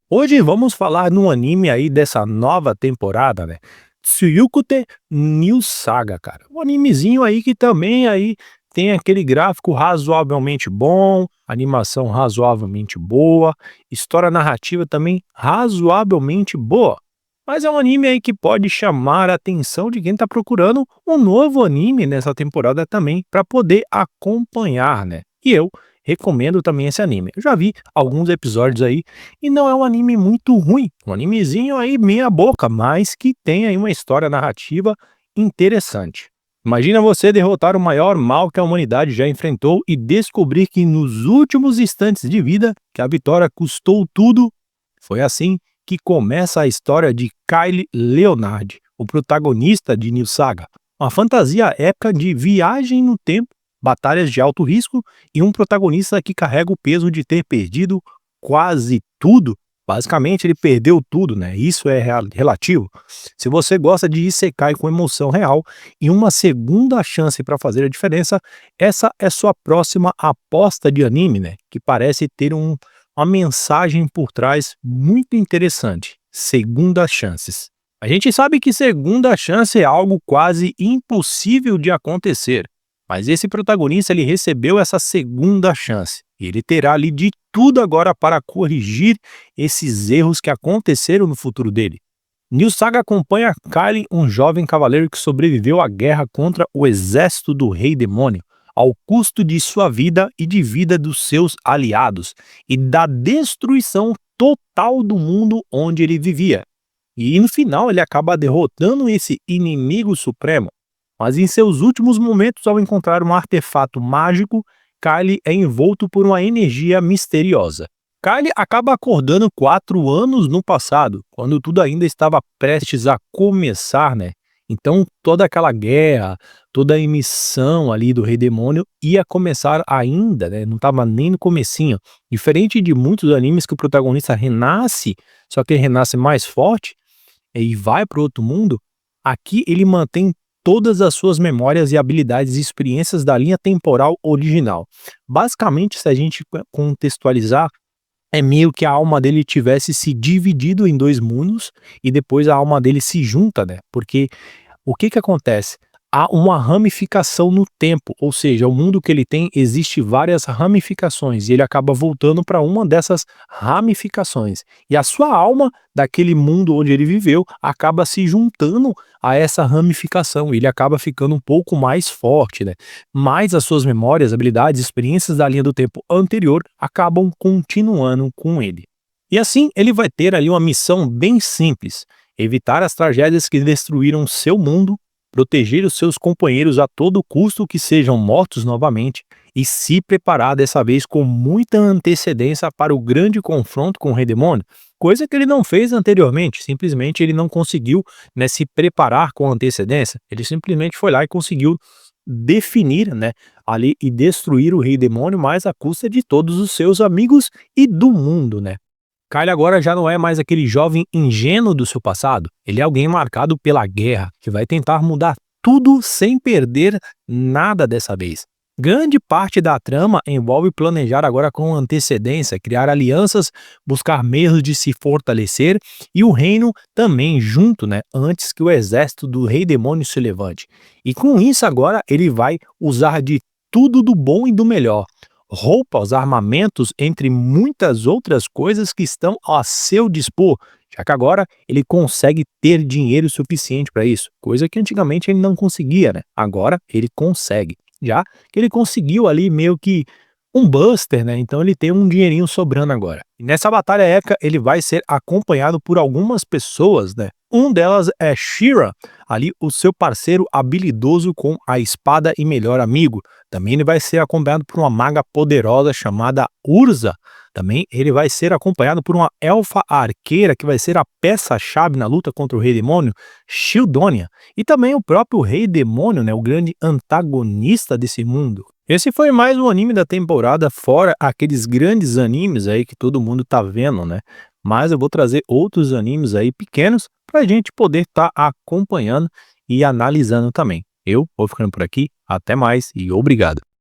Hoje vamos falar num anime aí dessa nova temporada, né? Tsuyukute New Saga, cara. Um animezinho aí que também aí tem aquele gráfico razoavelmente bom, animação razoavelmente boa, história narrativa também razoavelmente boa. Mas é um anime aí que pode chamar a atenção de quem tá procurando um novo anime nessa temporada também para poder acompanhar, né? E eu recomendo também esse anime. Eu já vi alguns episódios aí e não é um anime muito ruim, um animezinho aí meia boca, mas que tem aí uma história narrativa interessante. Imagina você derrotar o maior mal que a humanidade já enfrentou e descobrir que nos últimos instantes de vida, que a vitória custou tudo. Foi assim que começa a história de Kyle Leonard, o protagonista de New Saga. Uma fantasia épica de viagem no tempo, batalhas de alto risco e um protagonista que carrega o peso de ter perdido quase tudo. Basicamente, ele perdeu tudo, né? Isso é relativo. Se você gosta de isekai com emoção real e uma segunda chance para fazer a diferença, essa é sua próxima aposta de anime, né? Que parece ter uma mensagem por trás muito interessante. Segunda chances. A gente sabe que segunda chance é algo quase impossível de acontecer, mas esse protagonista ele recebeu essa segunda chance. E ele terá ali de tudo agora para corrigir esses erros que aconteceram no futuro dele. New Saga acompanha Kyle, um jovem cavaleiro que sobreviveu à guerra contra o exército do Rei Demônio, ao custo de sua vida e de vida dos seus aliados, e da destruição total do mundo onde ele vivia. E no final ele acaba derrotando esse inimigo supremo. Mas em seus últimos momentos, ao encontrar um artefato mágico, Kyle é envolto por uma energia misteriosa. Kyle acaba acordando 4 anos no passado, quando tudo ainda estava prestes a começar, né? Então toda aquela guerra, toda a emissão ali do Rei Demônio ia começar ainda, né? Não estava nem no comecinho. Diferente de muitos animes que o protagonista renasce, só que ele renasce mais forte, e vai para outro mundo, aqui ele mantém todas as suas memórias e habilidades e experiências da linha temporal original. Basicamente, se a gente contextualizar, é meio que a alma dele tivesse se dividido em dois mundos e depois a alma dele se junta, né? Porque o que que acontece? Há uma ramificação no tempo, ou seja, o mundo que ele tem existe várias ramificações e ele acaba voltando para uma dessas ramificações. E a sua alma daquele mundo onde ele viveu acaba se juntando a essa ramificação, e ele acaba ficando um pouco mais forte, né? Mas as suas memórias, habilidades, experiências da linha do tempo anterior acabam continuando com ele. E assim ele vai ter ali uma missão bem simples: evitar as tragédias que destruíram seu mundo, proteger os seus companheiros a todo custo que sejam mortos novamente e se preparar dessa vez com muita antecedência para o grande confronto com o Rei Demônio, coisa que ele não fez anteriormente. Simplesmente ele não conseguiu, né, se preparar com antecedência. Ele simplesmente foi lá e conseguiu definir, né, ali e destruir o Rei Demônio, mas à custa de todos os seus amigos e do mundo, né? Kyle agora já não é mais aquele jovem ingênuo do seu passado. Ele é alguém marcado pela guerra, que vai tentar mudar tudo sem perder nada dessa vez. Grande parte da trama envolve planejar agora com antecedência, criar alianças, buscar meios de se fortalecer e o reino também junto, né, antes que o exército do Rei Demônio se levante. E com isso agora ele vai usar de tudo do bom e do melhor: roupas, armamentos, entre muitas outras coisas que estão a seu dispor, já que agora ele consegue ter dinheiro suficiente para isso, coisa que antigamente ele não conseguia, né? Agora ele consegue, já que ele conseguiu ali meio que um buster, né? Então ele tem um dinheirinho sobrando agora. E nessa batalha épica ele vai ser acompanhado por algumas pessoas, né? Um delas é Shira, ali o seu parceiro habilidoso com a espada e melhor amigo. Também ele vai ser acompanhado por uma maga poderosa chamada Urza. Também ele vai ser acompanhado por uma elfa arqueira que vai ser a peça-chave na luta contra o Rei Demônio, Shildonia. E também o próprio Rei Demônio, né, o grande antagonista desse mundo. Esse foi mais um anime da temporada, fora aqueles grandes animes aí que todo mundo tá vendo, né? Mas eu vou trazer outros animes aí pequenos para a gente poder estar acompanhando e analisando também. Eu vou ficando por aqui, até mais e obrigado.